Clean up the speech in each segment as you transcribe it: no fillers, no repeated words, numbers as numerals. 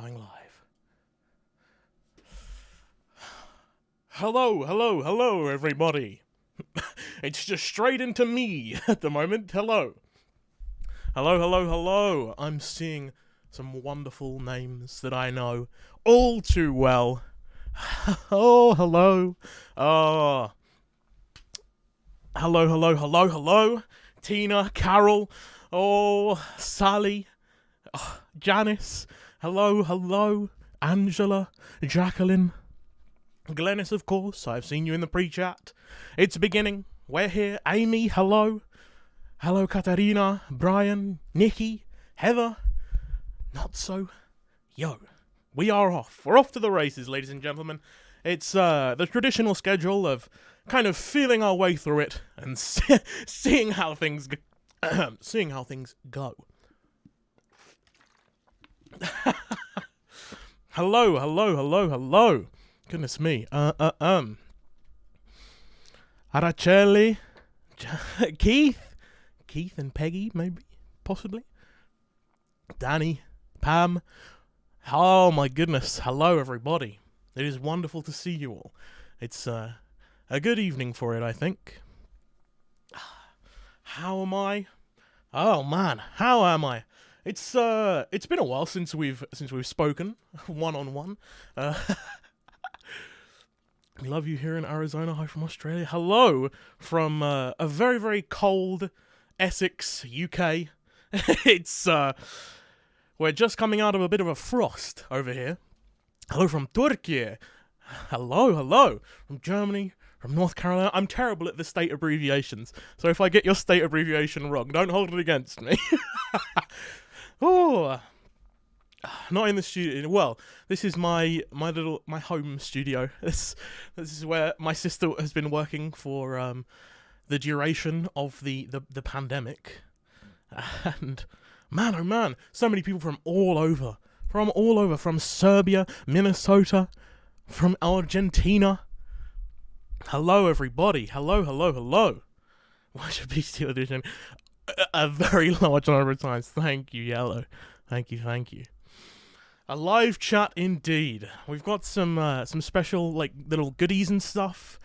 Going live. Hello, everybody. It's just straight into me at the moment. Hello. I'm seeing some wonderful names that I know all too well. Oh, hello. Oh, hello. Tina, Carol, oh, Sally, oh, Janice, hello. Angela, Jacqueline, Glennis, of course. I've seen you in the pre-chat. It's beginning. We're here. Amy, hello. Hello, Katarina, Brian, Nikki, Heather. Not so. Yo, we are off. We're off to the races, ladies and gentlemen. It's the traditional schedule of kind of feeling our way through it and seeing how things go. Hello. Goodness me. Araceli, Keith and Peggy, maybe, possibly. Danny, Pam. Oh my goodness. Hello, everybody. It is wonderful to see you all. It's a good evening for it, I think. How am I? Oh man, how am I? It's been a while since we've spoken one-on-one. We love you here in Arizona. Hi from Australia. Hello from a very, very cold Essex, UK. It's we're just coming out of a bit of a frost over here. Hello from Turkey. Hello from Germany, from North Carolina. I'm terrible at the state abbreviations, so if I get your state abbreviation wrong, don't hold it against me. Oh, not in the studio. Well, this is my home studio. This is where my sister has been working for the duration of the pandemic. And man, oh man, so many people from all over, from Serbia, Minnesota, from Argentina. Hello, everybody. Hello. Watch a Beastie Edition a very large number of times. Thank you, Yellow. Thank you. A live chat indeed. We've got some special like little goodies and stuff.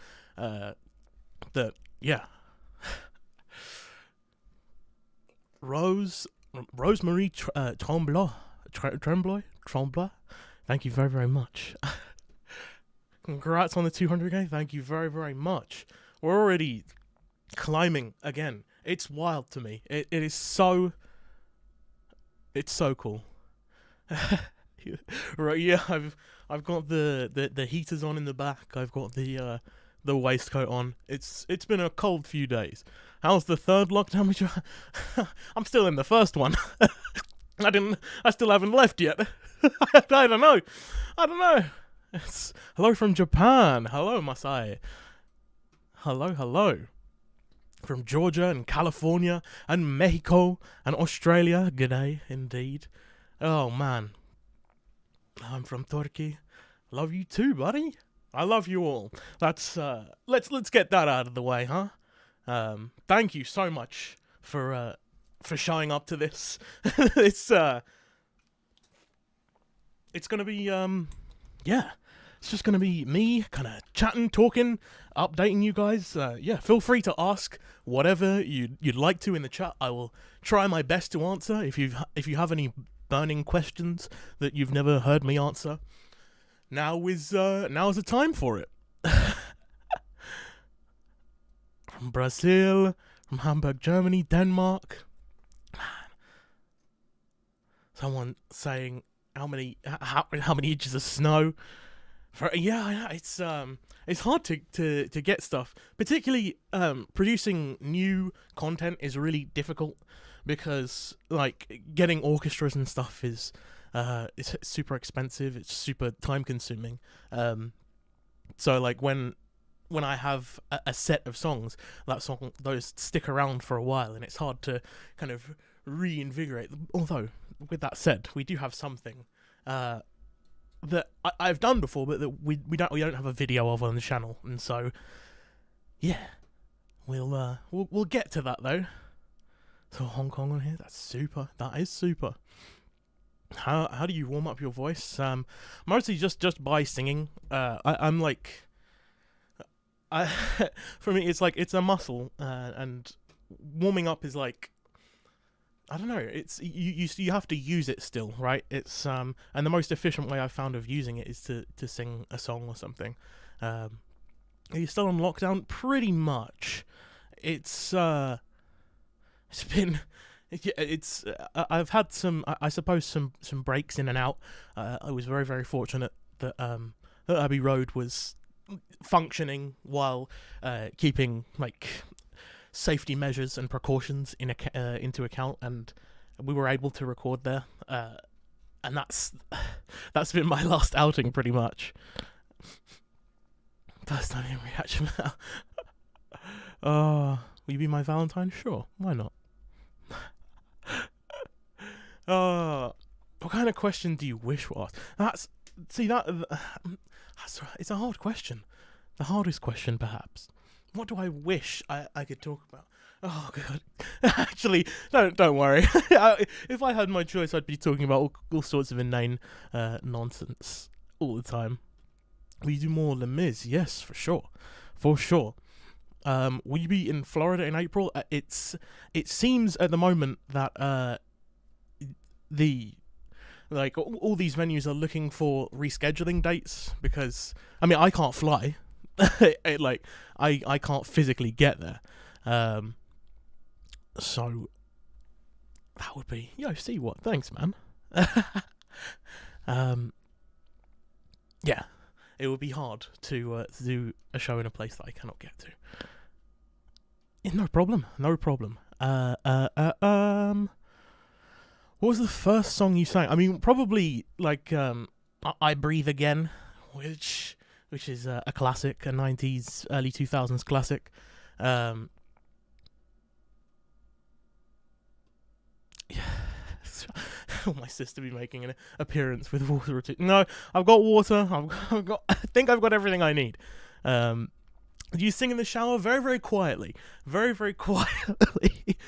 Rosemary Tremblay. Thank you very, very much. Congrats on the 200k. Thank you very, very much. We're already climbing again. It's wild to me. It's so cool. Right, yeah, I've got the heaters on in the back. I've got the waistcoat on. It's been a cold few days. How's the third lockdown? I'm still in the first one. I still haven't left yet. I don't know. Hello from Japan. Hello, Masai. Hello. From Georgia and California and Mexico and Australia. G'day, indeed. Oh, man. I'm from Turkey. Love you too, buddy. I love you all. Let's get that out of the way, huh? Thank you so much for showing up to this. It's gonna be it's just gonna be me kind of chatting, talking, updating you guys. Feel free to ask whatever you'd like to in the chat. I will try my best to answer. If you have any burning questions that you've never heard me answer, now is the time for it. From Brazil, from Hamburg, Germany, Denmark. Man. Someone saying how many inches of snow. It's hard to get stuff. Particularly producing new content is really difficult because like getting orchestras and stuff is it's super expensive. It's super time consuming. So like when I have a set of songs, those stick around for a while, and it's hard to kind of reinvigorate them. Although, with that said, we do have something that I've done before, but that we don't have a video of on the channel, and so yeah, we'll get to that though. So Hong Kong on here, that's super. That is super. How do you warm up your voice? Mostly just by singing. I'm like, I for me it's like it's a muscle, and warming up is like, I don't know. It's you have to use it still, right? It's and the most efficient way I've found of using it is to sing a song or something. Are you still on lockdown? Pretty much. It's been. Yeah, it's. I've had some. I suppose some breaks in and out. I was very fortunate that that Abbey Road was functioning while keeping like safety measures and precautions into account, and we were able to record there. And that's been my last outing pretty much. First time in reaction. Will you be my Valentine? Sure, why not? What kind of question do you wish was? That's it's a hard question. The hardest question, perhaps. What do I wish I could talk about? Oh god. Actually, don't worry. If I had my choice, I'd be talking about all sorts of inane nonsense all the time. Will you do more Les Mis? Yes, for sure. For sure. Will you be in Florida in April? It seems at the moment that all these venues are looking for rescheduling dates because I can't fly. I can't physically get there. So that would be see what? Thanks, man. Yeah, it would be hard to do a show in a place that I cannot get to. No problem. What was the first song you sang? Probably like I Breathe Again, which is a classic, a 90s, early 2000s classic. My sister be making an appearance with water or two. No, I've got water. I think I've got everything I need. You sing in the shower very quietly, very quietly.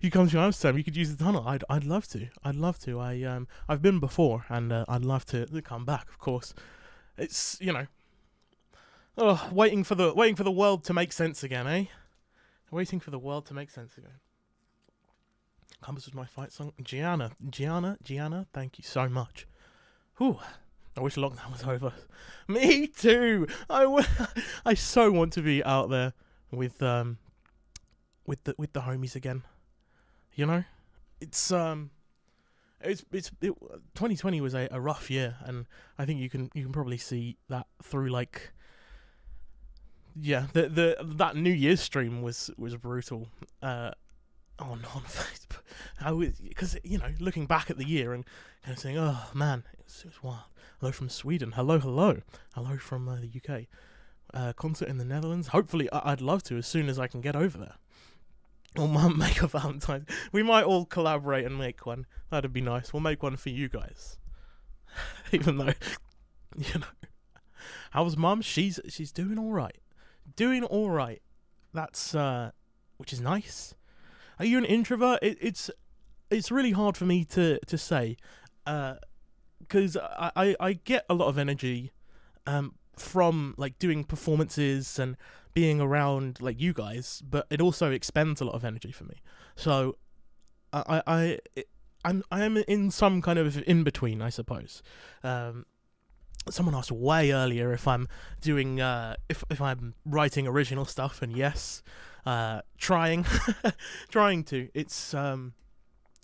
You come to Amsterdam, you could use the tunnel. I'd love to. I've been before, and I'd love to come back. Of course, it's waiting for the world to make sense again, eh? Waiting for the world to make sense again. Compass was my fight song. Gianna, thank you so much. Whew. I wish lockdown was over. Me too. I so want to be out there with the homies again. It's 2020 was a rough year, and I think you can probably see that through that New Year's stream was brutal. On Facebook, because looking back at the year and kind of saying, oh man, it was wild. Hello from Sweden. Hello from the UK. Concert in the Netherlands. Hopefully, I'd love to as soon as I can get over there. Or make a Valentine's. We might all collaborate and make one. That'd be nice. We'll make one for you guys. Even though, how's Mum? She's doing all right. That's which is nice. Are you an introvert? It's really hard for me to say, because I get a lot of energy from like doing performances and being around like you guys, but it also expends a lot of energy for me. So I'm in some kind of in between, I suppose. Someone asked way earlier if I'm doing if I'm writing original stuff, and yes, trying to. It's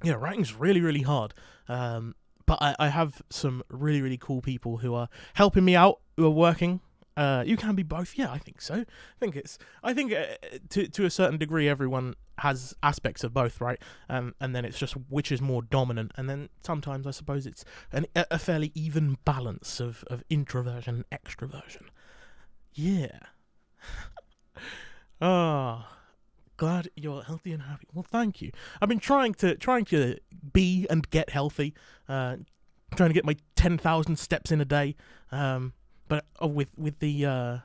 writing's really hard. But I have some really cool people who are helping me out, who are working. You can be both. Yeah, I think so. I think to a certain degree, everyone has aspects of both, right? And then it's just which is more dominant. And then sometimes I suppose it's a fairly even balance of introversion and extroversion. Yeah. Glad you're healthy and happy. Well, thank you. I've been trying to be and get healthy. Trying to get my 10,000 steps in a day. But with the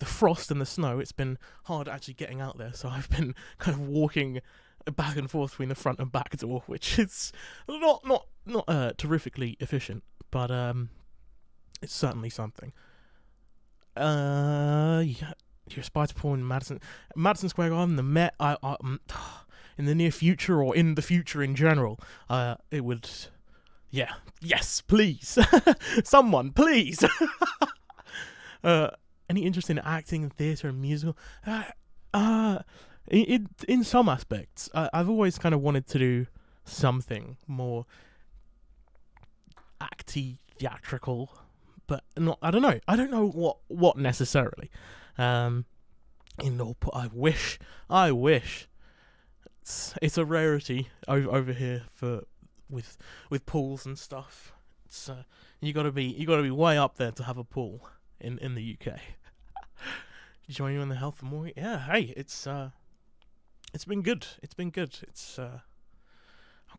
frost and the snow, it's been hard actually getting out there. So I've been kind of walking back and forth between the front and back door, which is not terrifically efficient, but it's certainly something. Yeah, you aspire to perform in Madison Square Garden, the Met. In the near future or in the future in general, it would. Yeah, yes, please, someone, please. Any interest in acting, theatre, and musical? In some aspects, I've always kind of wanted to do something more acty, theatrical, but not. I don't know. I don't know what necessarily. I wish. It's a rarity over here with pools and stuff. It's you gotta be way up there to have a pool in the UK. Join you in the health for more. Yeah, hey, it's been good. It's how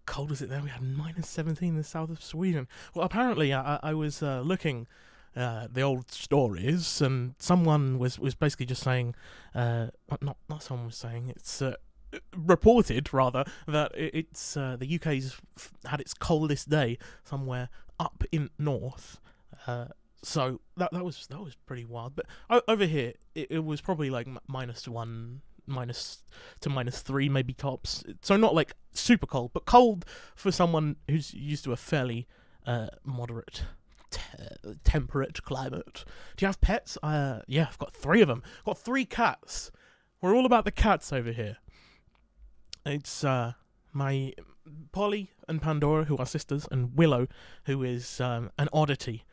cold is it there? We had -17 in the south of Sweden. Well, apparently I was looking the old stories, and someone was basically just saying, not someone was saying, it's reported rather that it's the UK's had its coldest day somewhere up in north. So that was pretty wild. But over here, it was probably like -1, to -3, maybe tops. So not like super cold, but cold for someone who's used to a fairly moderate, temperate climate. Do you have pets? Yeah, I've got 3 of them. Got 3 cats. We're all about the cats over here. It's my Polly and Pandora, who are sisters, and Willow, who is an oddity.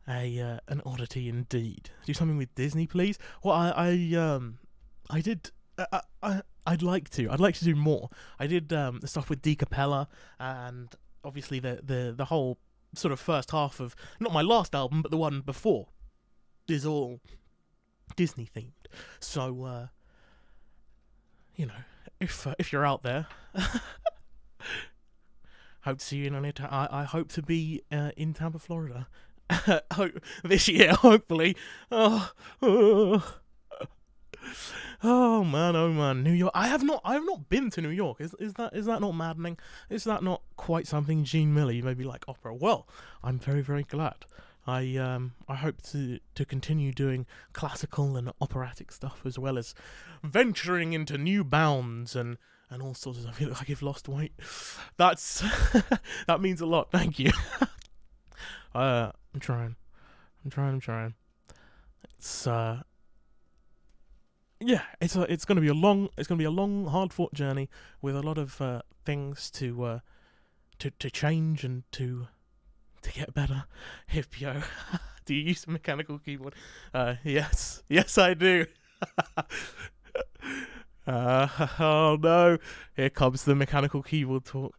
An oddity indeed. Do something with Disney, please. Well, I did. I'd like to do more. I did the stuff with D Capella, and obviously the whole sort of first half of not my last album, but the one before, is all Disney themed. So you know, if you're out there, hope to see you in it. I hope to be in Tampa, Florida. This year, hopefully. Oh man, New York. I have not been to New York. Is that not maddening? Is that not quite something Gene Miller? You may be like, opera. Well, I'm very, very glad. I hope to continue doing classical and operatic stuff, as well as venturing into new bounds and all sorts of stuff. I feel like I've lost weight. That's that means a lot. Thank you. I'm trying. It's yeah, it's gonna be a long, hard-fought journey with a lot of things to change and to get better. Hippio, do you use a mechanical keyboard? Yes, I do. Oh no, here comes the mechanical keyboard talk.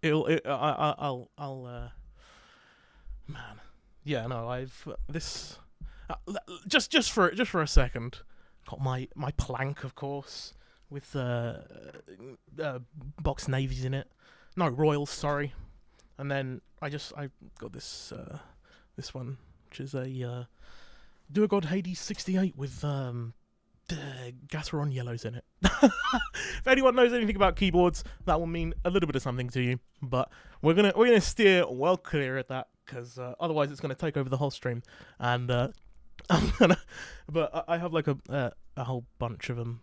I'll man, yeah, no, I've this just for a second. Got my plank, of course, with box navies in it. No, Royals, sorry. And then I got this one, which is a Duogod Hades 68 with Gateron yellows in it. If anyone knows anything about keyboards, that will mean a little bit of something to you. But we're gonna steer well clear at that, because otherwise it's gonna take over the whole stream. And but I have like a whole bunch of them,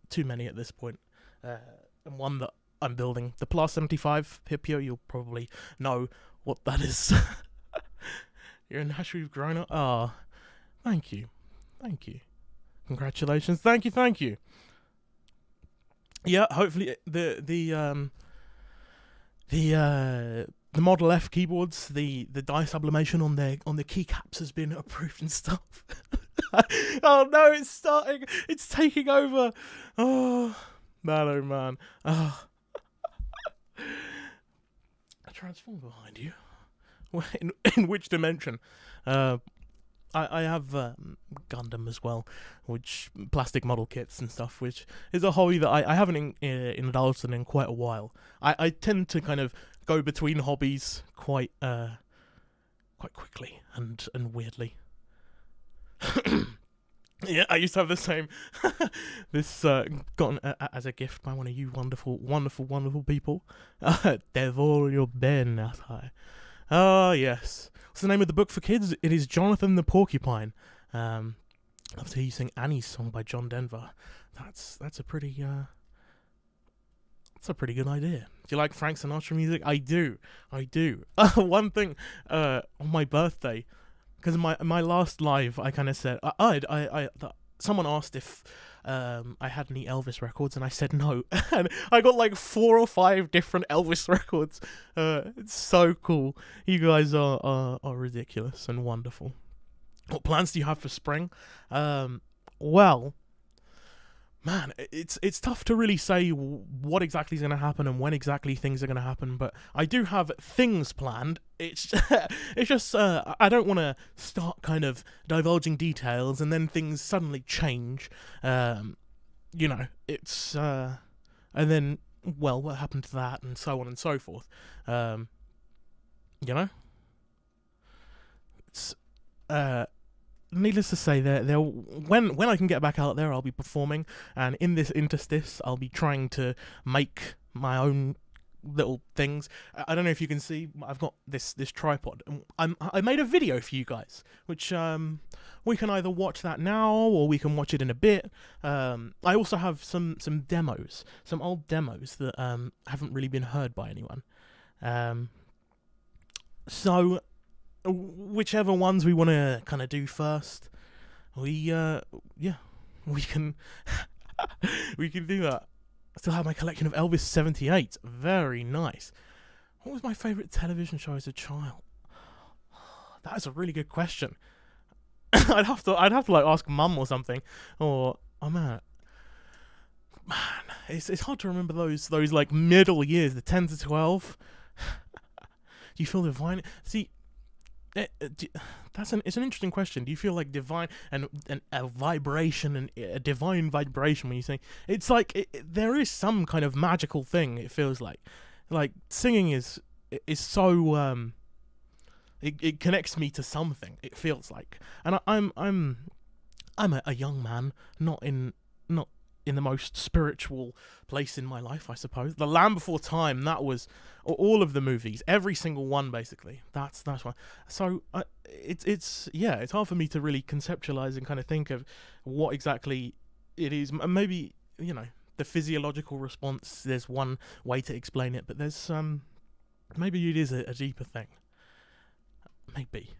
too many at this point, and one that I'm building, the Plus 75 Hippio. You'll probably know what that is. You're in Nashville, you've grown up. Ah, thank you, congratulations, thank you. Yeah, hopefully the Model F keyboards, the dye sublimation on their keycaps has been approved and stuff. Oh no, it's starting. It's taking over. Oh man. Oh. A transformer behind you. In which dimension? I have Gundam as well, which plastic model kits and stuff, which is a hobby that I haven't indulged in quite a while. I tend to kind of go between hobbies quite quickly and weirdly. Yeah, I used to have the same. This gotten as a gift by one of you wonderful, wonderful, wonderful people. Devoglio bene a te. Ah, yes. What's the name of the book for kids? It is Jonathan the Porcupine. Love to hear you sing Annie's song by John Denver. That's a pretty that's a pretty good idea. Do you like Frank Sinatra music? I do. One thing on my birthday, because my last live, I kind of said someone asked if I had any Elvis records, and I said no, and I got like 4 or 5 different Elvis records. It's so cool. You guys are ridiculous and wonderful. What plans do you have for spring? Well, man, it's tough to really say what exactly is going to happen and when exactly things are going to happen, but I do have things planned. It's it's just I don't want to start kind of divulging details and then things suddenly change. It's and then, well, what happened to that, and so on and so forth. You know, it's needless to say, there when I can get back out there, I'll be performing, and in this interstice, I'll be trying to make my own little things. I don't know if you can see, I've got this tripod. I made a video for you guys, which we can either watch that now or we can watch it in a bit. I also have some demos, some old demos that haven't really been heard by anyone. So whichever ones we want to kind of do first, we can we can do that. I still have my collection of Elvis 78. Very nice. What was my favourite television show as a child? That is a really good question. I'd have to like ask Mum or something. Or man, it's hard to remember those like middle years, the 10 to 12. Do you feel divine? See, it's an interesting question. Do you feel like divine and a vibration and a divine vibration when you sing? It's like there is some kind of magical thing. It feels like singing is so it connects me to something. It feels like, and I'm a young man, not in the most spiritual place in my life, I suppose. The Land Before Time, that was all of the movies, every single one, basically. That's one. So it's hard for me to really conceptualize and kind of think of what exactly it is. Maybe, the physiological response, there's one way to explain it, but there's maybe it is a deeper thing. Maybe.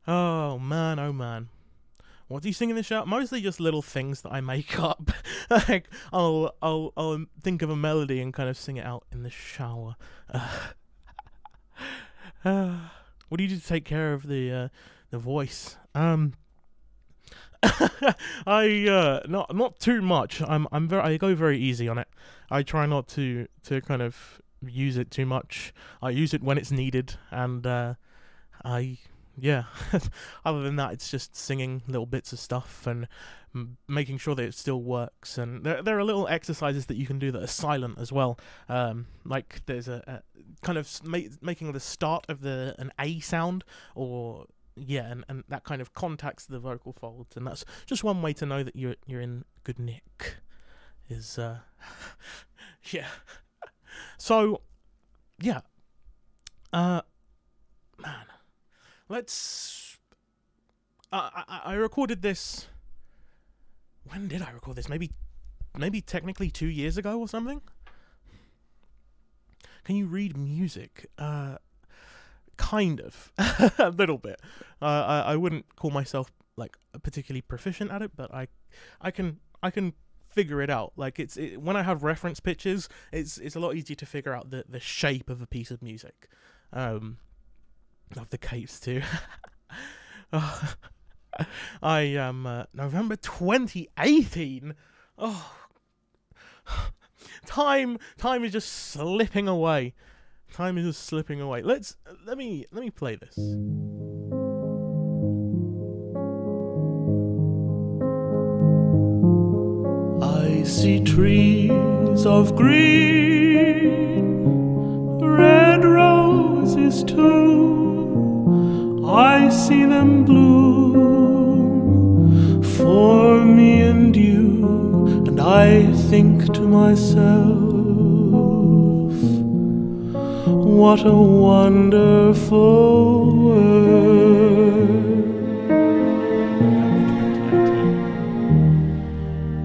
Oh man. What do you sing in the shower? Mostly just little things that I make up. Like I'll think of a melody and kind of sing it out in the shower. What do you do to take care of the voice? I not too much. I go very easy on it. I try not to kind of use it too much. I use it when it's needed, and other than that, it's just singing little bits of stuff and making sure that it still works. And there are little exercises that you can do that are silent as well. Like there's a kind of making the start of an A sound, or and that kind of contacts the vocal folds, and that's just one way to know that you're in good nick. Is yeah. So man. Let's. I recorded this. When did I record this? Maybe technically 2 years ago or something. Can you read music? Kind of, a little bit. I wouldn't call myself like particularly proficient at it, but I can figure it out. Like when I have reference pictures, it's a lot easier to figure out the shape of a piece of music. Love the capes too. I am November 2018. Oh, time is just slipping away. Let me play this. I see trees of green, red roses too. I see them bloom I think to myself, what a wonderful world.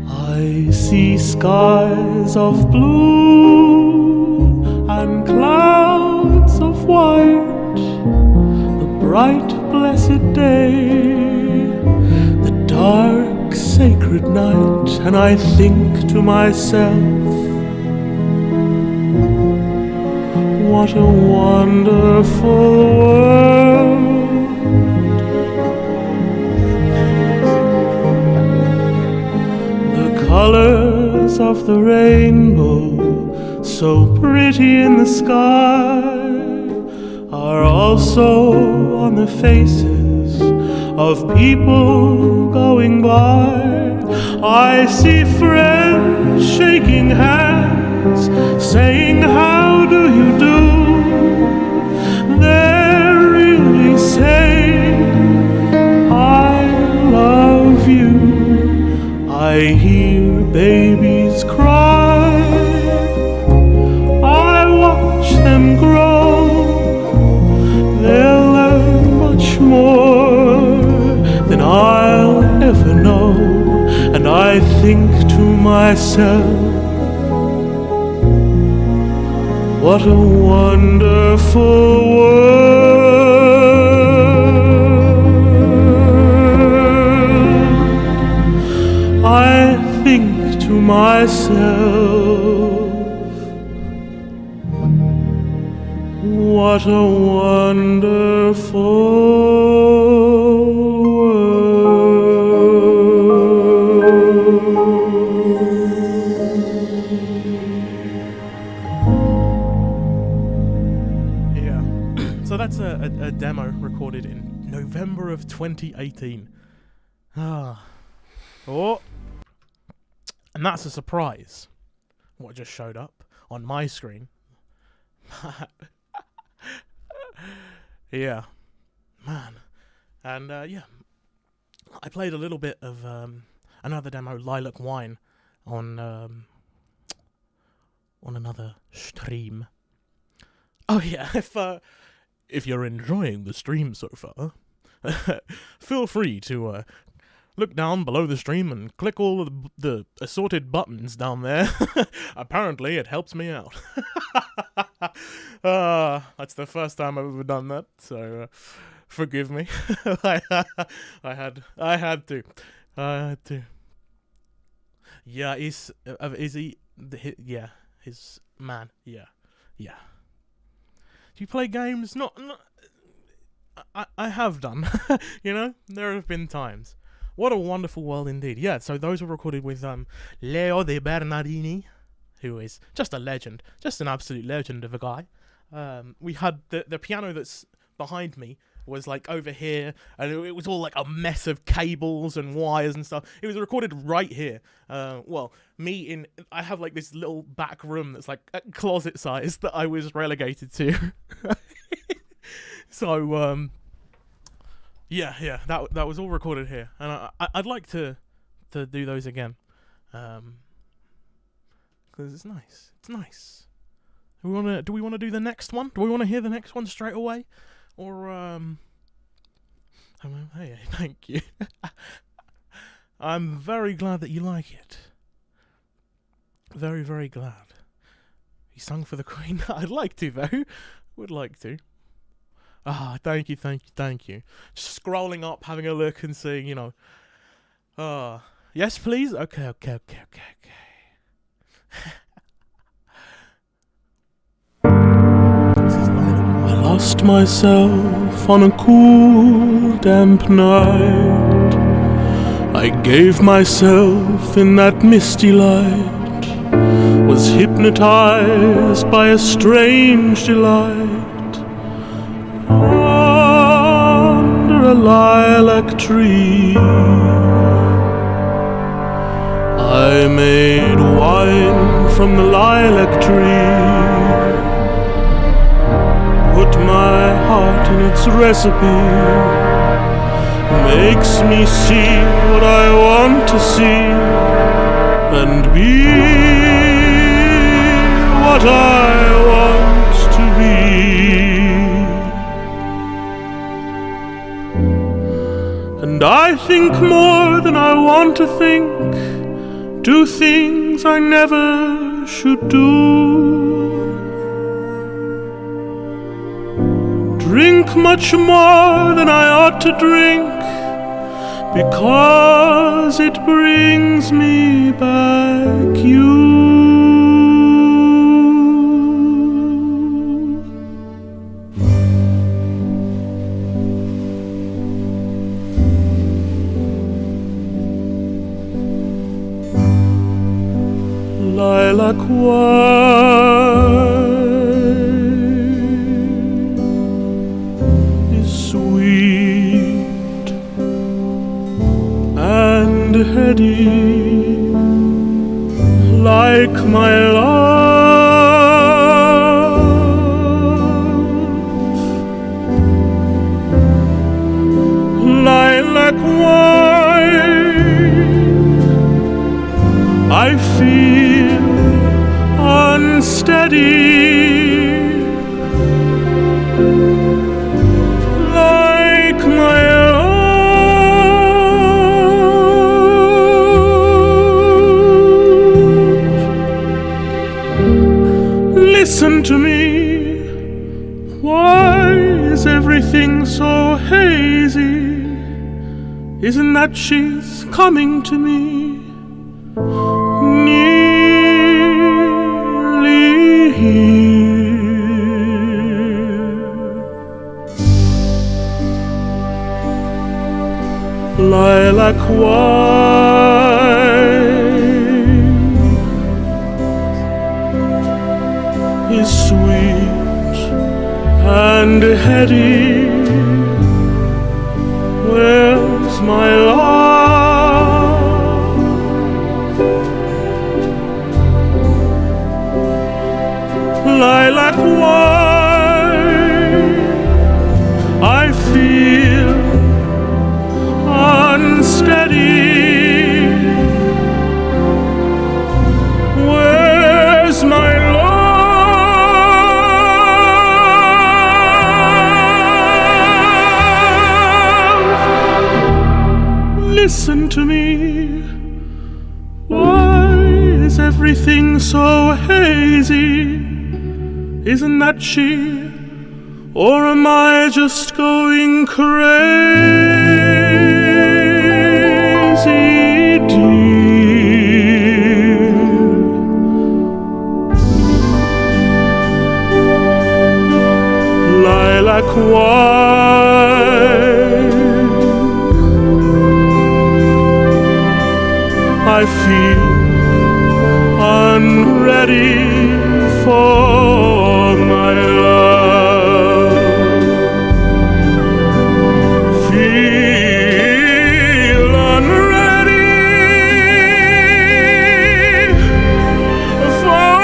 I see skies of blue and clouds of white, the bright blessed day, the dark sacred night, and I think to myself, what a wonderful world. The colors of the rainbow, so pretty in the sky, are also on the faces of people going by. I see friends shaking hands, saying, how do you do? They're really saying, I love you. I hear babies cry, I watch them grow. They'll learn much more than I'll ever know. And I think to myself, what a wonderful world. I think to myself, what a wonderful world. Yeah. So that's a demo recorded in November of 2018. Oh. And that's a surprise. What just showed up on my screen. Yeah, man. And yeah, I played a little bit of another demo, Lilac Wine, on another stream. Oh yeah, if you're enjoying the stream so far, feel free to look down below the stream and click all of the assorted buttons down there. Apparently, it helps me out. That's the first time I've ever done that, so forgive me. I had to. Yeah, is he? Yeah, his man. Yeah. Do you play games? Not. I have done. You know, there have been times. What a wonderful world indeed. Yeah, so those were recorded with Leo De Bernardini, who is just a legend, just an absolute legend of a guy. We had the piano that's behind me was like over here, and it was all like a mess of cables and wires and stuff. It was recorded right here. I have like this little back room that's like a closet size that I was relegated to. So, yeah, that was all recorded here, and I'd like to do those again, because it's nice. It's nice. Do we want to do the next one? Do we want to hear the next one straight away, or hey, thank you. I'm very glad that you like it. Very, very glad. He sung for the Queen. I'd like to though. Would like to. Thank you. Just scrolling up, having a look and seeing, you know. Yes, please? Okay. I lost myself on a cool, damp night. I gave myself in that misty light, was hypnotized by a strange delight. Under a lilac tree, I made wine from the lilac tree, put my heart in its recipe, makes me see what I want to see, and be what I want to be. And I think more than I want to think, do things I never should do, drink much more than I ought to drink, because it brings me back you. Lilac wine is sweet and heady, like my love. Lilac wine, I feel unsteady, like my love. Listen to me, why is everything so hazy? Isn't that she's coming to me? Nearly here. Lilac wine is sweet and heady. Where's my love? Lilac wine, I feel unsteady. Where's my love? Listen to me, why is everything so hazy? Isn't that she, or am I just going crazy, dear? Lilac wine, I feel unready for my love. Feel unready for my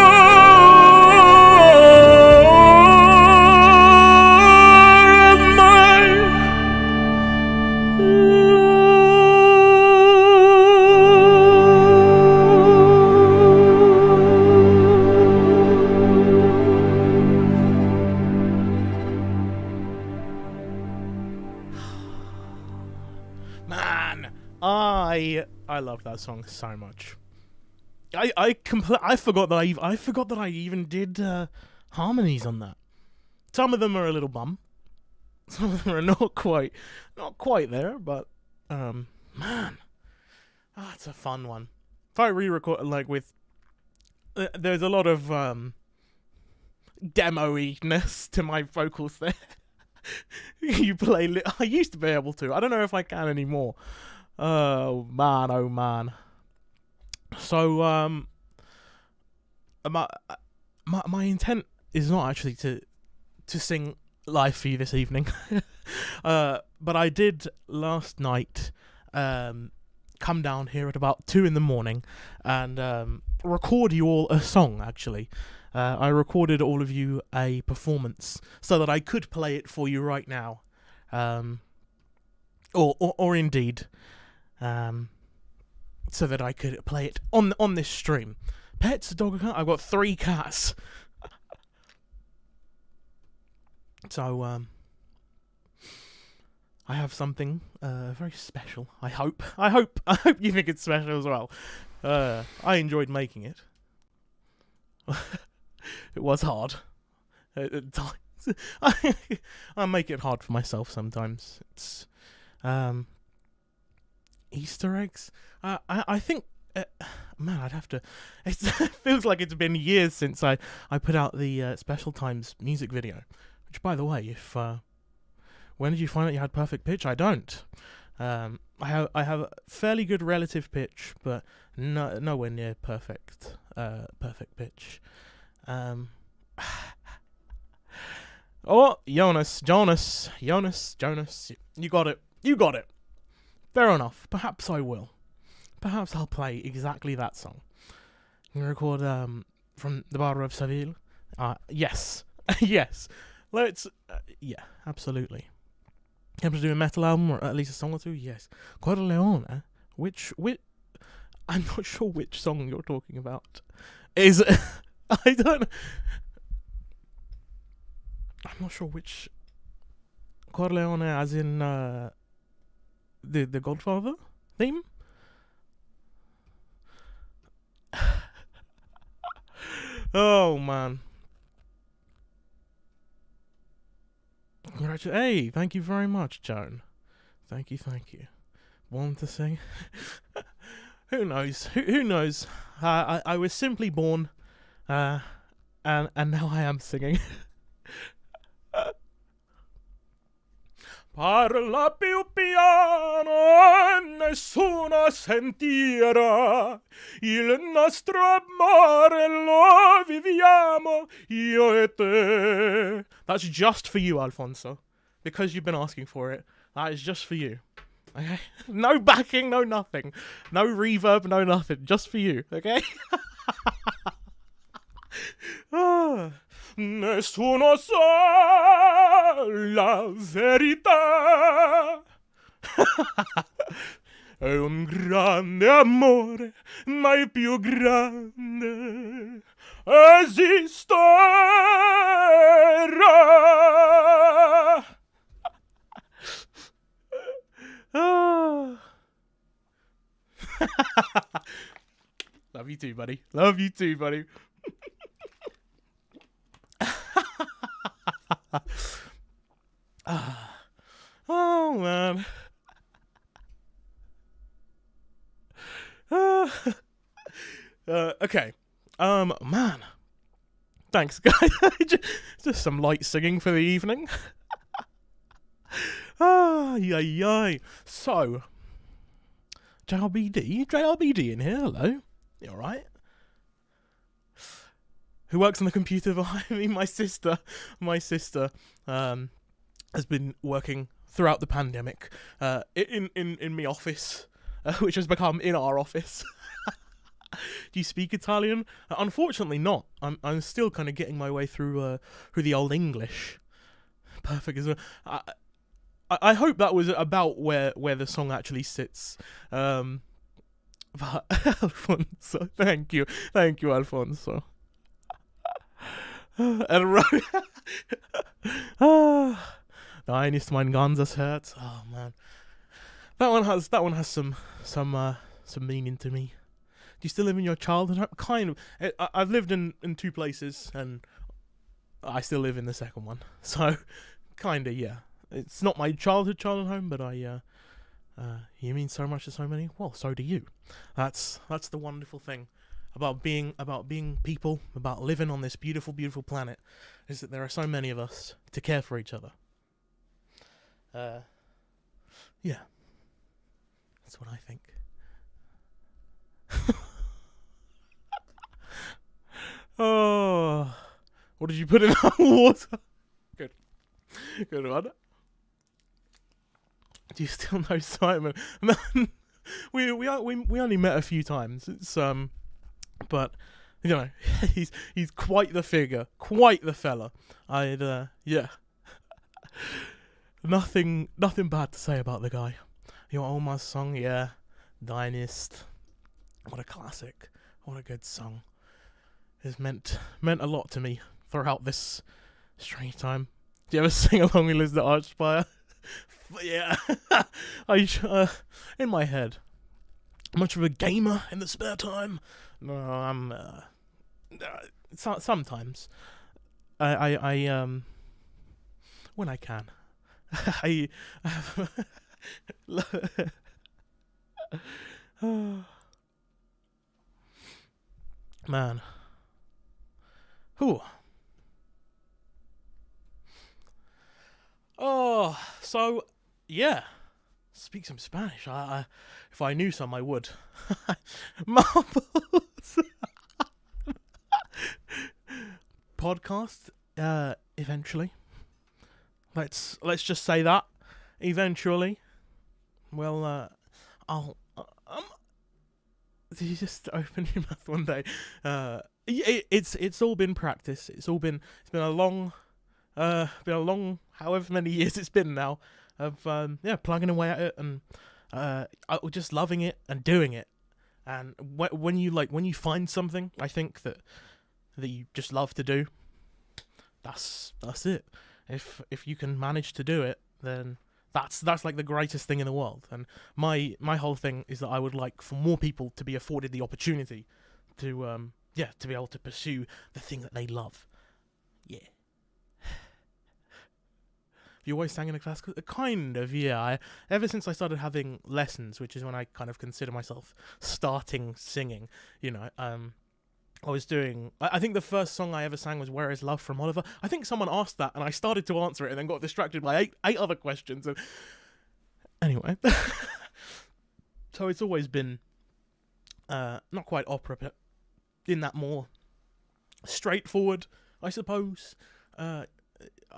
Man, I love that song so much. I forgot that I even did harmonies on that. Some of them are a little bum. Some of them are not quite there, but man, it's a fun one. If I re-record with, there's a lot of demo-iness to my vocals there. You play. I used to be able to. I don't know if I can anymore. Oh man. So my intent is not actually to sing live for you this evening, but I did last night come down here at about 2 a.m. and record you all a song. Actually, I recorded all of you a performance so that I could play it for you right now, or indeed, so that I could play it on this stream. Pets, dog, and cat. I've got 3 cats. So I have something very special. I hope you think it's special as well. I enjoyed making it. It was hard at times. I make it hard for myself sometimes. It's Easter eggs. I think. Man, I'd have to. It feels like it's been years since I put out the Special Times music video. Which, by the way, if when did you find out you had perfect pitch? I don't. I have a fairly good relative pitch, but nowhere near perfect pitch. Oh, Jonas, you got it. Fair enough. Perhaps I will. Perhaps I'll play exactly that song. I'm gonna record from the Bar of Seville. Yes, yes. Let's. Yeah, absolutely. You have to do a metal album or at least a song or two. Yes. Corleone. Which? I'm not sure which song you're talking about. Is I don't. I'm not sure which. Corleone, as in the Godfather theme. Oh man. Hey, thank you very much, Joan. Thank you. Want to sing? Who knows? Who knows? I was simply born, and now I am singing. Parla più piano, nessuno sentirà. Il nostro amore lo viviamo, io e te. That's just for you, Alfonso. Because you've been asking for it. That is just for you. Okay? No backing, no nothing. No reverb, no nothing. Just for you, okay? Nessuno sa la verità. È un grande amore, mai più grande esisterà. Love you too, buddy. Oh man. Okay. Man. Thanks, guys. just some light singing for the evening. Yay. So, JRBD in here. Hello. You alright? Who works on the computer behind me? My sister has been working throughout the pandemic in my office, which has become in our office. Do you speak Italian? Unfortunately not. I'm still kind of getting my way through the old English. Perfect as well. I hope that was about where the song actually sits. But Alfonso, thank you, Alfonso. Nein, ist mein ganzes Herz. Oh man, that one has some meaning to me. Do you still live in your childhood home? Kind of. I've lived in 2 places, and I still live in the second one. So, kinda, yeah. It's not my childhood home, but you mean so much to so many. Well, so do you. That's the wonderful thing about being people, about living on this beautiful, beautiful planet, is that there are so many of us to care for each other. Yeah. That's what I think. Oh, what did you put in that water? Good one. Do you still know Simon? Man, we only met a few times. It's but you know, he's quite the figure, quite the fella. Yeah. Nothing bad to say about the guy. Your Omar's song, yeah. Dynast. What a classic. What a good song. It's meant a lot to me throughout this strange time. Do you ever sing along with Liz the Archspire? Yeah. In my head. Much of a gamer in the spare time? No, I'm sometimes. I when I can. I man. Whew. Oh, so yeah. Speak some Spanish. If I knew some, I would. Marbles. Podcast. Eventually. Let's just say that. Eventually. Well, I'll. Did you just open your mouth one day? It's all been practice. It's been a long, however many years it's been now of plugging away at it and just loving it and doing it. And when you find something, I think that you just love to do, that's it. If you can manage to do it, then that's like the greatest thing in the world. And my whole thing is that I would like for more people to be afforded the opportunity to to be able to pursue the thing that they love. Yeah. You always sang in a classical? Kind of, yeah. Ever since I started having lessons, which is when I kind of consider myself starting singing, I was doing... I think the first song I ever sang was Where Is Love from Oliver. I think someone asked that, and I started to answer it, and then got distracted by eight other questions. And anyway. So it's always been not quite opera, but in that more straightforward, I suppose,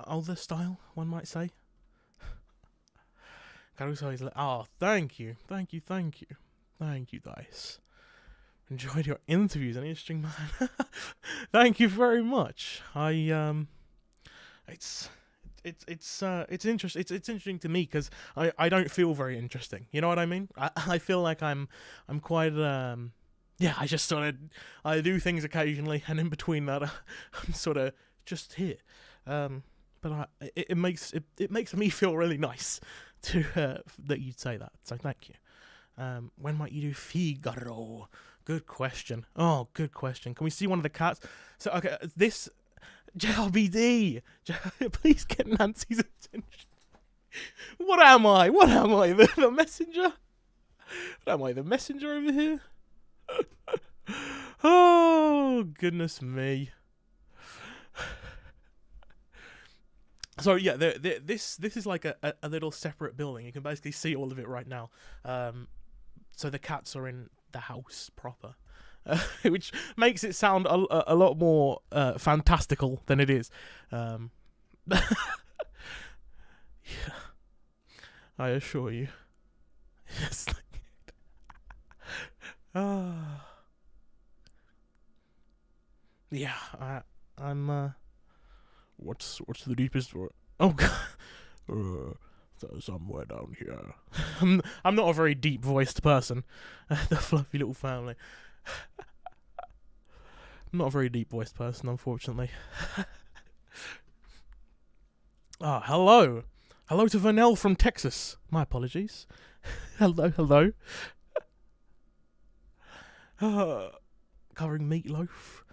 older style, one might say. Caruso is like, oh, thank you, Dice. Enjoyed your interviews, an interesting man. Thank you very much. It's interesting. It's interesting to me because I don't feel very interesting. You know what I mean? I feel like I'm quite I just sort of I do things occasionally, and in between that I'm sort of just here. But it makes me feel really nice to that you'd say that. So thank you. When might you do Figaro? Good question. Oh, good question. Can we see one of the cats? So, okay, this... JRBD! Please get Nancy's attention. What am I? The messenger? What am I, the messenger over here? Oh, goodness me. So, yeah, this is like a little separate building. You can basically see all of it right now. So the cats are in the house proper, which makes it sound a lot more fantastical than it is. Yeah, I assure you. Yes. Yeah, I'm. What's the deepest? Oh God. Somewhere down here. I'm not a very deep voiced person. The fluffy little family. I'm not a very deep voiced person, unfortunately. Hello to Vanell from Texas. My apologies. hello. Covering Meatloaf.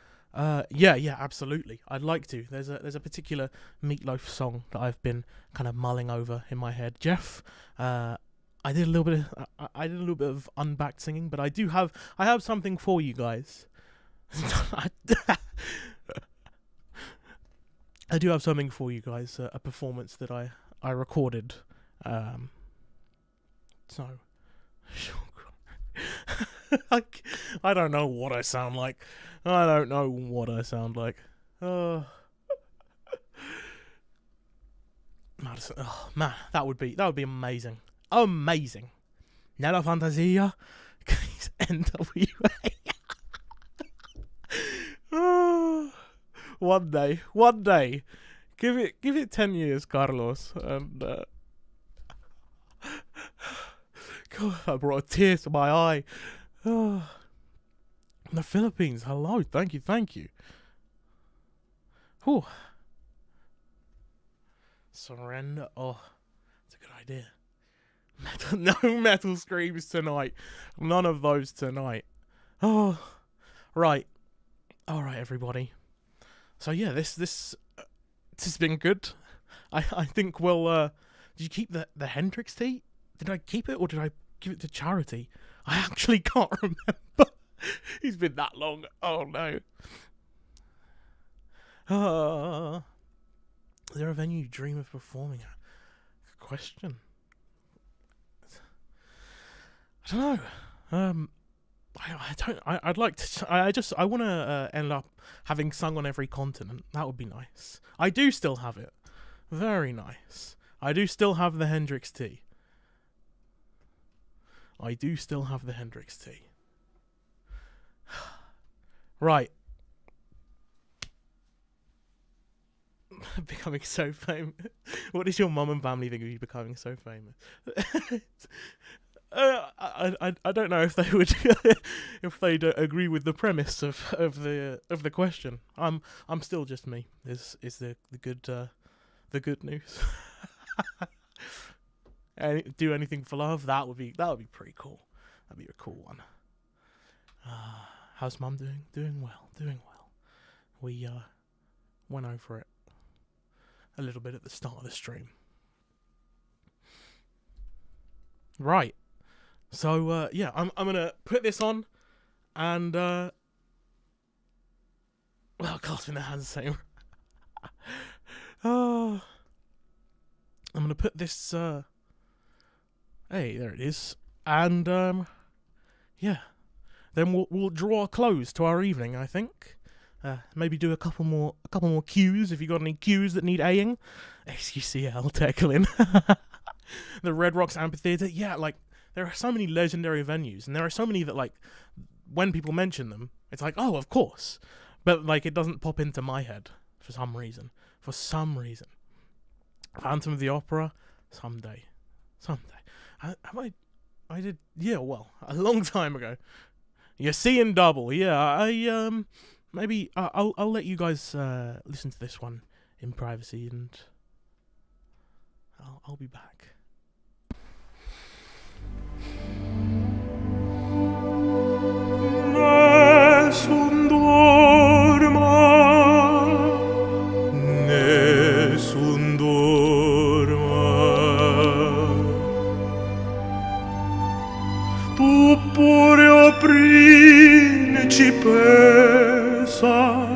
Yeah, absolutely. I'd like to. There's a particular Meatloaf song that I've been kind of mulling over in my head. Jeff, I did a little bit of unbacked singing, but I have something for you guys. I do have something for you guys. A performance that I recorded. So. I don't know what I sound like. Oh man, that would be amazing. Nella Fantasia, NWA. One day, give it 10 years, Carlos, and God, that brought a tear to my eye. The Philippines. Hello. Thank you. Thank you. Whew. Surrender. Oh, that's a good idea. No metal screams tonight. None of those tonight. Oh, right. All right, everybody. So yeah, this has been good. I think we'll. Did you keep the Hendrix tea? Did I keep it or did I give it to charity? I actually can't remember. It's been that long. Oh no. Is there a venue you dream of performing at? Good question. I don't know. I don't. I'd like to. I want to end up having sung on every continent. That would be nice. I do still have it. Very nice. I do still have the Hendrix tea. I do still have the Hendrix tea. Right. Becoming so famous. What does your mum and family think of you becoming so famous? I don't know if they would if they'd agree with the premise of the question. I'm still just me. Is the good news? Do anything for love? That would be pretty cool. That'd be a cool one. How's mum doing? Doing well. We went over it a little bit at the start of the stream. Right. So yeah, I'm gonna put this on, and well, clasping the hands, same. I'm gonna put this. Hey, there it is, and yeah, then we'll draw a close to our evening. I think. Maybe do a couple more cues if you got any cues that need A-ing. SUCL tackling. The Red Rocks Amphitheatre. Yeah, like there are so many legendary venues, and there are so many that like when people mention them, it's like, oh, of course, but like it doesn't pop into my head for some reason. Phantom of the Opera, someday. I did, yeah, well, a long time ago. You're seeing double, yeah. Maybe I'll let you guys listen to this one in privacy, and I'll be back. Nessun dorma, tu pure o principessa,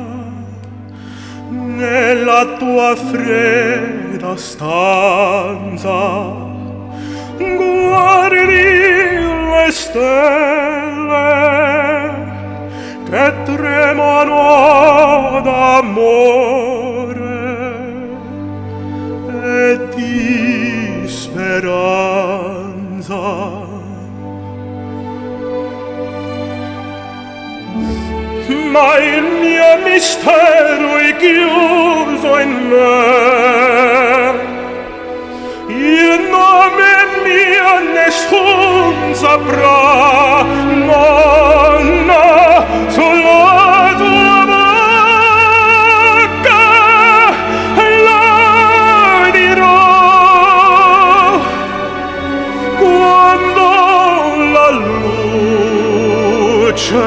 nella tua fredda stanza guardi le stelle che tremano d'amore e di speranza. Ma il mio mistero è chiuso in me, il nome mio nessun saprà, nonna, solo tua bocca la dirò quando la luce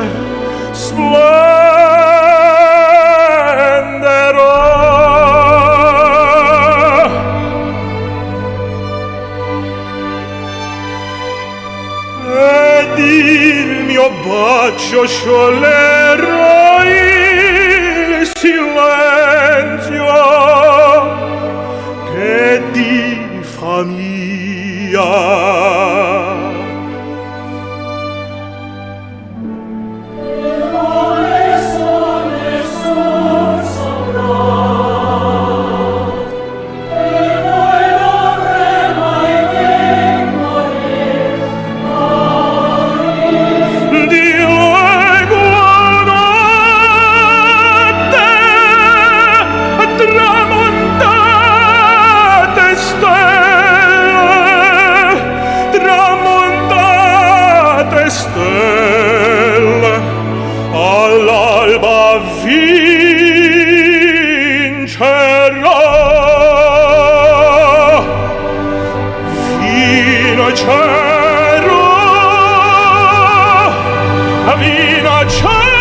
bacio scioglierà il silenzio che ti fa mia. Tramontate stelle cielo, avvina cielo.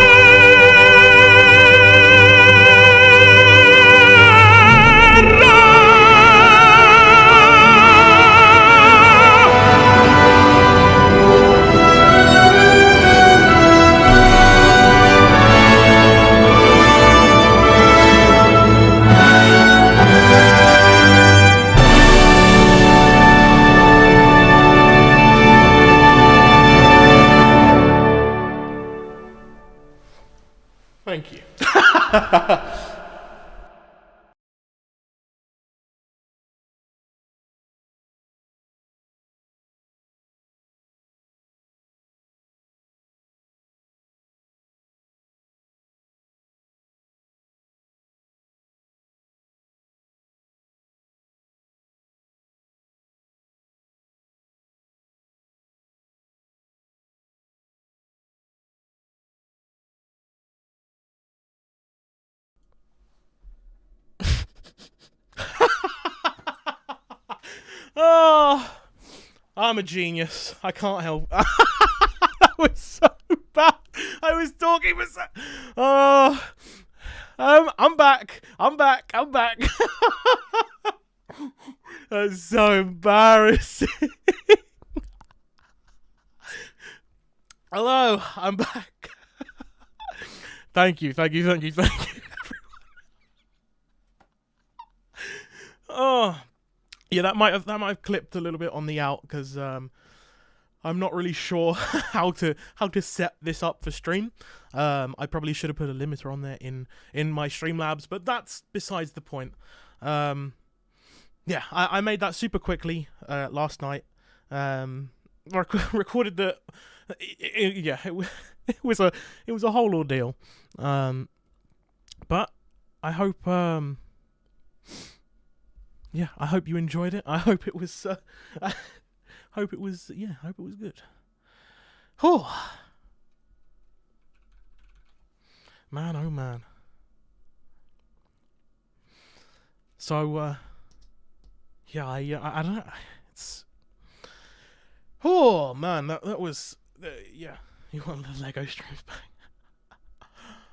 Thank you. Oh, I'm a genius. I can't help. That was so bad. I was talking for so. Oh, I'm back. I'm back. I'm back. That's so embarrassing. Hello, I'm back. Thank you. Thank you. Thank you. Thank you. Oh. Yeah, that might have clipped a little bit on the out because I'm not really sure how to set this up for stream. I probably should have put a limiter on there in my Streamlabs, but that's besides the point. Yeah, I made that super quickly last night. Recorded the yeah, it was a whole ordeal. But I hope yeah, I hope you enjoyed it. I hope it was I hope it was good. Oh. Man, oh man. So yeah, I don't know. It's oh man, that was yeah. You want the Lego streams back?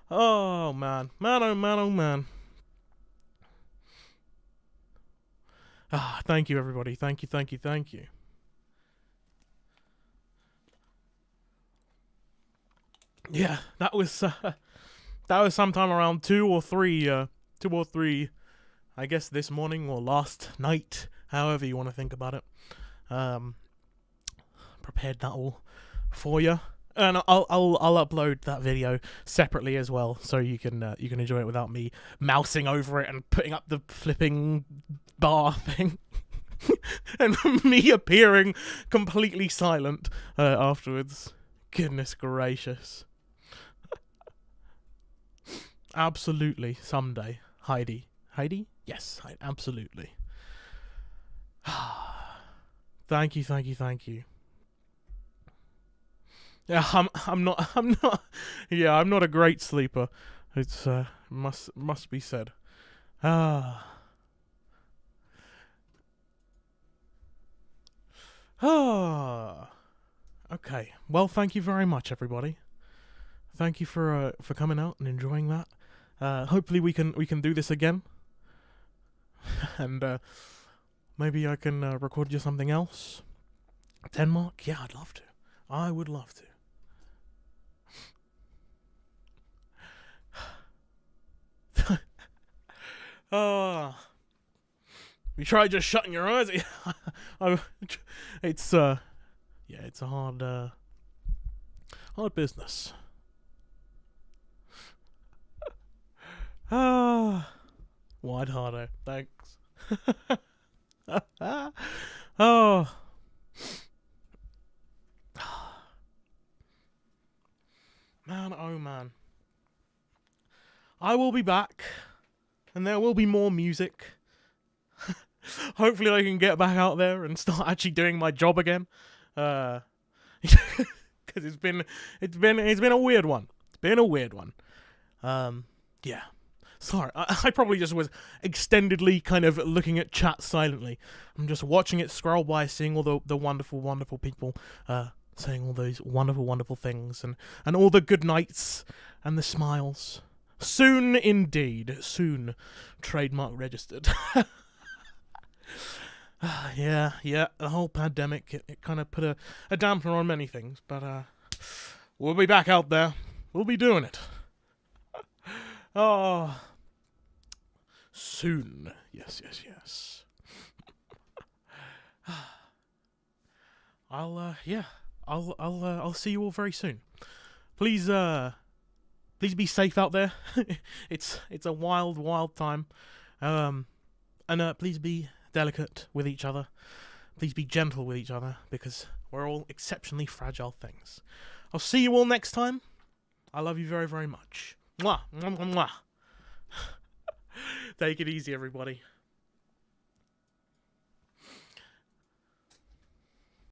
Oh man, oh man, oh man. Ah, thank you everybody. Thank you, thank you, thank you. Yeah, that was sometime around 2 or 3 I guess this morning or last night, however you want to think about it. Prepared that all for you, and I'll upload that video separately as well, so you can enjoy it without me mousing over it and putting up the flipping bar thing, and me appearing completely silent afterwards. Goodness gracious. Absolutely, someday, Heidi. Yes, absolutely. Thank you, thank you, thank you. Yeah, I'm not. Yeah, I'm not a great sleeper. It's must be said. Ah. Ah. Okay. Well, thank you very much, everybody. Thank you for coming out and enjoying that. Hopefully we can do this again. And maybe I can record you something else. 10 mark? Yeah, I'd love to. I would love to. Oh, you try just shutting your eyes. It's yeah, it's a hard business. Ah, wide harder. Thanks. Oh. Man, oh man. I will be back, and there will be more music. Hopefully I can get back out there and start actually doing my job again. Because it's been a weird one. It's been a weird one. Yeah. Sorry, I probably just was extendedly kind of looking at chat silently. I'm just watching it scroll by, seeing all the wonderful, wonderful people saying all those wonderful, wonderful things, and all the good nights and the smiles. Soon, indeed. Soon. Trademark registered. Yeah, the whole pandemic, it kind of put a damper on many things, but we'll be back out there. We'll be doing it. Oh, soon. Yes. I'll see you all very soon. Please be safe out there. It's a wild time. And please be delicate with each other. Please be gentle with each other, because we're all exceptionally fragile things. I'll see you all next time. I love you very, very much. Mwah. Mwah, mwah, mwah. Take it easy, everybody.